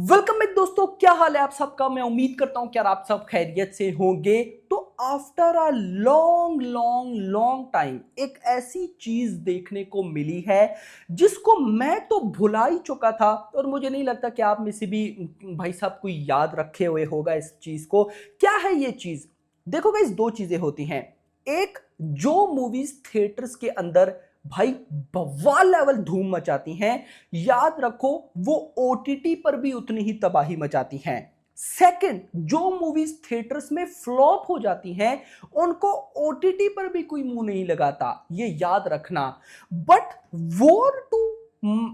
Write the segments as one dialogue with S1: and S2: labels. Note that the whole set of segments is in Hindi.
S1: वेलकम बैक दोस्तों, क्या हाल है आप सबका। मैं उम्मीद करता हूं कि यार आप सब खैरियत से होंगे। तो after a long long long time एक ऐसी चीज देखने को मिली है जिसको मैं तो भुला ही चुका था, और मुझे नहीं लगता कि आप में से भी भाई साहब कोई याद रखे हुए होगा इस चीज को। क्या है ये चीज? देखो गाइस, दो चीजें होती हैं। एक, जो मूवीज थिएटर्स के अंदर भाई बवाल लेवल धूम मचाती हैं, याद रखो वो ओटीटी पर भी उतनी ही तबाही मचाती हैं। सेकंड, जो मूवीज थिएटर्स में फ्लॉप हो जाती हैं उनको ओटीटी पर भी कोई मुंह नहीं लगाता, ये याद रखना। बट वॉर टू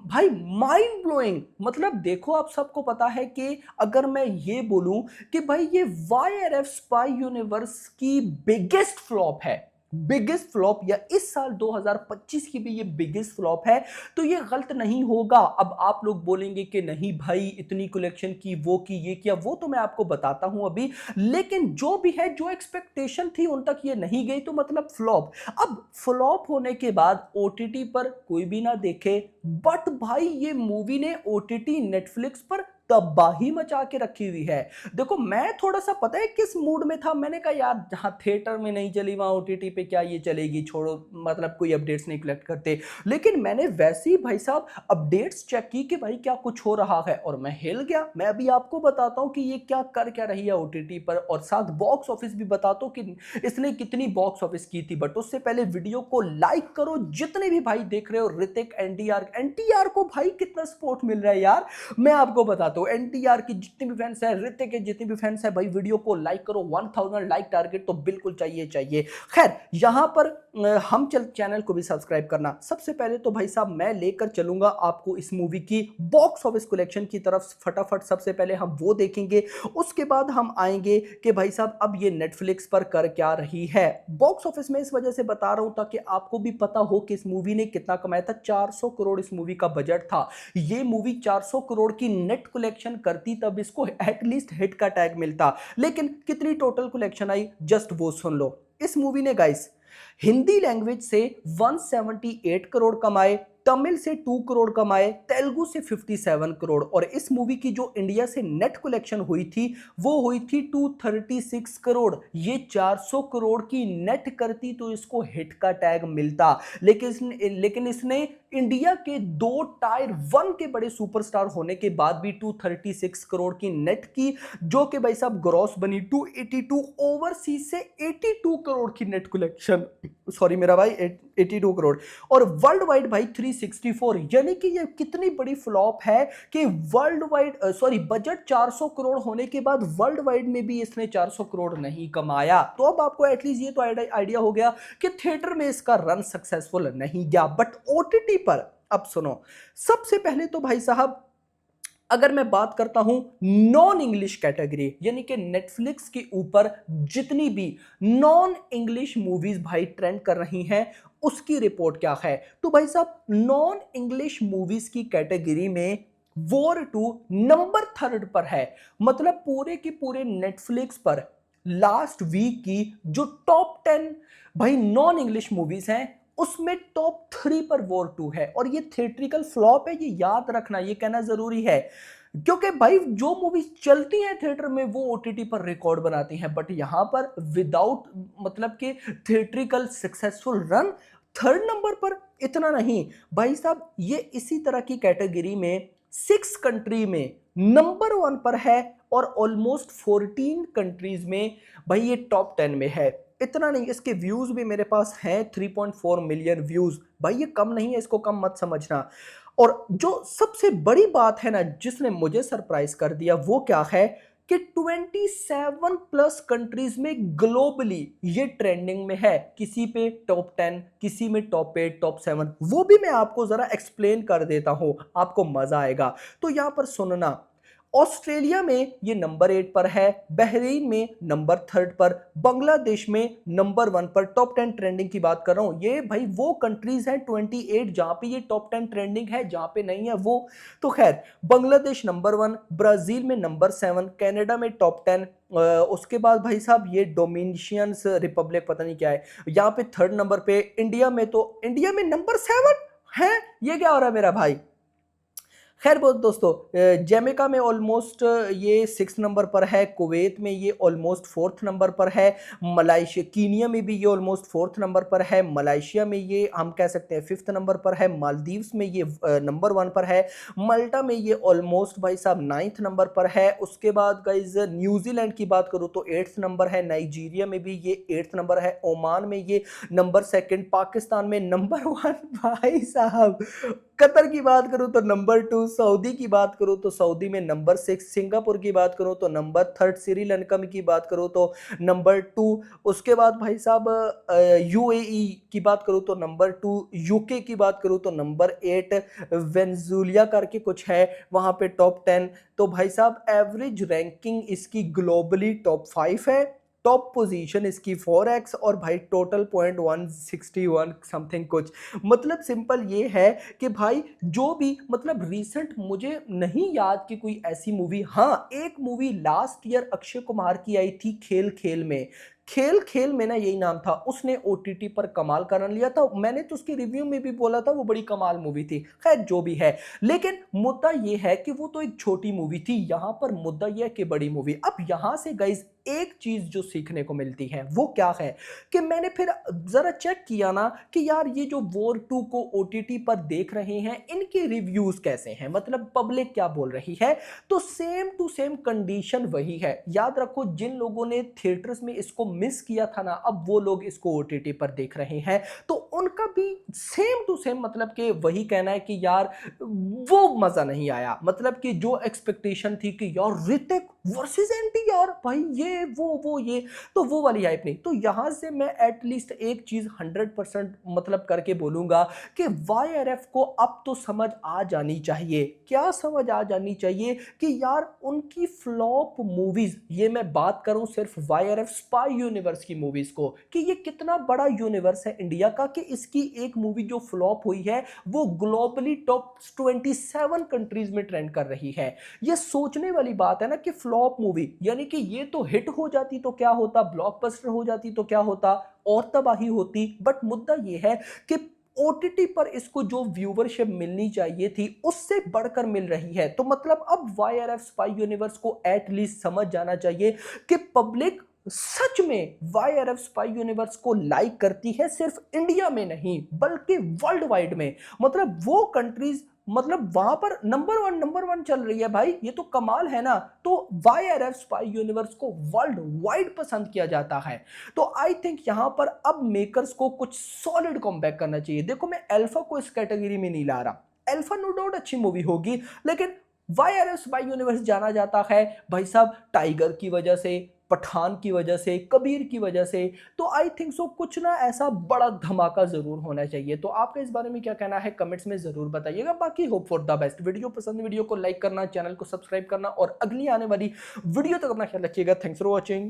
S1: भाई माइंड ब्लोइंग, मतलब देखो आप सबको पता है कि अगर मैं ये बोलूं कि भाई ये वाईआरएफ स्पाई यूनिवर्स की बिगेस्ट फ्लॉप है, बिगेस्ट फ्लॉप, या इस साल 2025 की भी ये बिगेस्ट फ्लॉप है, तो ये गलत नहीं होगा। अब आप लोग बोलेंगे कि नहीं भाई इतनी कलेक्शन की, वो की, ये किया, वो तो मैं आपको बताता हूं अभी। लेकिन जो भी है, जो एक्सपेक्टेशन थी उन तक ये नहीं गई, तो मतलब फ्लॉप। अब फ्लॉप होने के बाद ओटीटी पर कोई भी ना देखे, बट भाई ये मूवी ने ओटीटी नेटफ्लिक्स पर तबाही मचा के रखी हुई है। देखो मैं थोड़ा सा पता है किस मूड में था, मैंने कहा यार जहां थिएटर में नहीं चली वहां ओटीटी पे क्या ये चलेगी, छोड़ो, मतलब कोई अपडेट्स नहीं कलेक्ट करते। लेकिन मैंने वैसे ही भाई साहब अपडेट्स चेक की कि भाई क्या कुछ हो रहा है, और मैं हिल गया। मैं अभी आपको बताता हूं कि ये क्या कर क्या रही है ओटीटी पर, और साथ बॉक्स ऑफिस भी बताता हूं कि इसने कितनी बॉक्स ऑफिस की थी। बट उससे पहले वीडियो को लाइक करो, जितने भी भाई देख रहे हो। ऋतिक, एनटीआर को भाई कितना सपोर्ट मिल रहा है यार, मैं आपको बताता हूं। एनटीआर की जितने भी फैंस हैं, ऋतिक के जितने भी फैंस हैं, भाई वीडियो को लाइक करो। 1000 लाइक टारगेट तो बिल्कुल चाहिए चाहिए। खैर, यहां पर हम चैनल को भी सब्सक्राइब करना। सबसे पहले तो भाई साहब मैं लेकर चलूंगा आपको इस मूवी की बॉक्स ऑफिस कलेक्शन की तरफ फटाफट। सबसे पहले हम वो देखेंगे, उसके बाद हम आएंगे कि भाई साहब अब ये नेटफ्लिक्स पर कर क्या रही है। बॉक्स ऑफिस में इस वजह से बता रहा हूं ताकि आपको भी पता हो कि इस मूवी ने कितना कमाया था। 400 करोड़ इस मूवी का बजट था। ये मूवी 400 करोड़ की नेट कलेक्शन करती तब इसको एटलीस्ट हिट का टैग मिलता। लेकिन कितनी टोटल कलेक्शन आई, जस्ट वो सुन लो। इस मूवी ने गाइस हिंदी लैंग्वेज से 178 करोड़ कमाए, तमिल से 2 करोड़ कमाए, तेलुगु से 57 करोड़, और इस मूवी की जो इंडिया से नेट कलेक्शन हुई थी वो हुई थी 236 करोड़। ये 400 करोड़ की नेट करती तो इसको हिट का टैग मिलता। लेकिन इसने इंडिया के 2 टायर 1 के बड़े सुपरस्टार होने के बाद भी 236 करोड़ की नेट की, जो कि भाई साहब ग्रॉस बनी 282, ओवरसीज से 82 करोड़ की नेट कलेक्शन, सॉरी मेरा भाई 82 करोड़, और वर्ल्ड वाइड भाई 364। यानी कि ये कितनी बड़ी फ्लॉप है कि world wide, sorry, budget 400 crore होने के बाद वर्ल्ड वाइड में भी इसने 400 करोड़ नहीं कमाया। तो अब आपको एटलीस्ट ये तो आइडिया हो गया कि थिएटर में इसका रन सक्सेसफुल नहीं गया। बट ओटीटी पर अब सुनो, सबसे पहले तो भाई साहब अगर मैं बात करता हूं नॉन इंग्लिश कैटेगरी, यानी कि नेटफ्लिक्स के ऊपर जितनी भी नॉन इंग्लिश मूवीज भाई ट्रेंड कर रही हैं, उसकी रिपोर्ट क्या है। तो भाई साहब नॉन इंग्लिश मूवीज की कैटेगरी में वॉर 2 नंबर 3 पर है। मतलब पूरे के पूरे नेटफ्लिक्स पर लास्ट वीक की जो टॉप 10 भाई नॉन इंग्लिश मूवीज हैं, उसमें टॉप 3 पर वॉर 2 है। और ये थिएट्रिकल फ्लॉप है, ये याद रखना, ये कहना जरूरी है, क्योंकि भाई जो मूवीज चलती हैं थिएटर में वो ओटीटी पर रिकॉर्ड बनाती हैं। बट यहां पर विदाउट मतलब के theatrical successful run 3rd number पर, इतना नहीं भाई साहब, ये इसी तरह की कैटेगरी में 6 कंट्री में नंबर 1 पर है, और ऑलमोस्ट 14 कंट्रीज में भाई ये टॉप 10 में है। इतना नहीं, इसके व्यूज भी मेरे पास हैं 3.4 मिलियन व्यूज। भाई ये कम नहीं है, इसको कम मत समझना। और जो सबसे बड़ी बात है ना, जिसने मुझे सरप्राइज कर दिया, वो क्या है कि 27 प्लस कंट्रीज में ग्लोबली ये ट्रेंडिंग में है। किसी पे टॉप 10, किसी में टॉप 8, टॉप 7, वो भी मैं आपको जरा एक्सप्लेन कर देता हूं, आपको मजा आएगा। तो यहां पर सुनना, ऑस्ट्रेलिया में ये नंबर 8 पर है, बहरीन में नंबर 3 पर, बांग्लादेश में नंबर 1 पर। टॉप 10 ट्रेंडिंग की बात कर रहा हूं, ये भाई वो कंट्रीज हैं 28 जहां पे ये टॉप 10 ट्रेंडिंग है, जहां पे नहीं है वो तो खैर। बांग्लादेश नंबर 1, ब्राजील में नंबर 7, कनाडा में टॉप 10, उसके बाद भाई साहब ये डोमिनिशियन रिपब्लिक पता नहीं क्या है, यहाँ पे 3rd नंबर पे। इंडिया में नंबर 7 है, ये क्या हो रहा है मेरा भाई। खैर बहुत दोस्तों, जमैका में ऑलमोस्ट ये 6 नंबर पर है, कुवैत में ये ऑलमोस्ट 4th नंबर पर है, मलाइशिया कीनिया में भी ये ऑलमोस्ट 4th नंबर पर है, मलाइशिया में ये हम कह सकते हैं 5th नंबर पर है, मालदीव्स में ये नंबर 1 पर है, माल्टा में ये ऑलमोस्ट भाई साहब 9th नंबर पर है। उसके बाद गाइज न्यूजीलैंड की बात करूँ तो 8th नंबर है, नाइजीरिया में भी ये 8th नंबर है, ओमान में ये नंबर 2, पाकिस्तान में नंबर 1 भाई साहब, कतर की बात करूं तो नंबर 2, सऊदी की बात करूं तो सऊदी में नंबर 6, सिंगापुर की बात करूं तो नंबर 3, श्रीलंका की बात करूं तो नंबर 2, उसके बाद भाई साहब यूएई की बात करूं तो नंबर 2, यूके की बात करूं तो नंबर 8, वेनेजुएला करके कुछ है वहां पे टॉप 10। तो भाई साहब एवरेज रैंकिंग इसकी ग्लोबली टॉप 5 है, टॉप पोजीशन इसकी 4x, और भाई टोटल पॉइंट 161 समथिंग कुछ। मतलब सिंपल ये है कि भाई जो भी मतलब रीसेंट मुझे नहीं याद कि कोई ऐसी मूवी, हाँ एक movie last year Akshay Kumar की आई थी खेल खेल में, खेल खेल में ना यही नाम था, उसने ओटीटी पर कमाल कर लिया था, मैंने तो उसकी रिव्यू में भी बोला था वो बड़ी कमाल मूवी थी। खैर जो भी है, लेकिन मुद्दा ये है कि वो तो एक छोटी मूवी थी, यहां पर मुद्दा यह है कि बड़ी मूवी। अब यहां से गाइस एक चीज जो सीखने को मिलती है वो क्या है कि मैंने फिर जरा चेक किया ना कि यार ये जो वॉर 2 को ओटीटी पर देख रहे हैं इनके रिव्यूज कैसे हैं, मतलब पब्लिक क्या बोल रही है। तो सेम टू सेम कंडीशन वही है। याद रखो जिन लोगों ने थिएटर्स में इसको मिस किया था ना, अब वो लोग इसको ओटीटी पर देख रहे हैं, तो उनका भी सेम टू सेम मतलब कि वही कहना है कि यार वो मजा नहीं आया। मतलब कि जो एक्सपेक्टेशन थी कि यार ऋतिक वर्सेस एंटी, यार भाई ये वो ये, तो वो वाली हाइप नहीं। तो यहां से मैं एटलीस्ट एक चीज 100% मतलब करके बोलूंगा कि वाईआरएफ को अब तो समझ आ जानी चाहिए। क्या समझ आ जानी चाहिए कि यार उनकी फ्लॉप मूवीज, ये मैं बात करूं सिर्फ वाईआरएफ स्पाई यूनिवर्स की मूवीज को, कि ये कितना बड़ा यूनिवर्स है इंडिया का, कि इसकी एक मूवी जो फ्लॉप हुई है वो ग्लोबली टॉप 27 कंट्रीज में ट्रेंड कर रही है। ये सोचने वाली बात है ना कि फ्लॉप मूवी, यानी कि ये तो हिट हो जाती तो क्या होता, ब्लॉकबस्टर हो जाती तो क्या होता, और तबाही होती। बट मुद्दा ये है कि ओटीटी पर इसको जो व्यूवरशिप मिलनी चाहिए थी उससे बढ़कर मिल रही है। तो मतलब अब वाईआरएफ स्पाई यूनिवर्स को एटलीस्ट समझ जाना चाहिए कि पब्लिक सच में वाईआरएफ स्पाई यूनिवर्स को लाइक करती है, सिर्फ इंडिया में नहीं बल्कि वर्ल्ड वाइड में। मतलब वो कंट्रीज, मतलब वहां पर नंबर वन चल रही है भाई, ये तो कमाल है ना। तो वाईआरएफ स्पाई यूनिवर्स को वर्ल्ड वाइड पसंद किया जाता है। तो आई थिंक यहां पर अब मेकर्स को कुछ सॉलिड कॉमबैक करना चाहिए। देखो मैं अल्फा को इस कैटेगरी में नहीं ला रहा, अल्फा नो डाउट अच्छी मूवी होगी, लेकिन वाईआरएफ स्पाई यूनिवर्स जाना जाता है भाई साहब टाइगर की वजह से, पठान की वजह से, कबीर की वजह से। तो आई थिंक सो कुछ ना ऐसा बड़ा धमाका जरूर होना चाहिए। तो आपका इस बारे में क्या कहना है कमेंट्स में जरूर बताइएगा। बाकी hope for the best. Video पसंद, वीडियो को लाइक करना, चैनल को सब्सक्राइब करना, और अगली आने वाली वीडियो तक अपना ख्याल रखिएगा। Thanks for watching.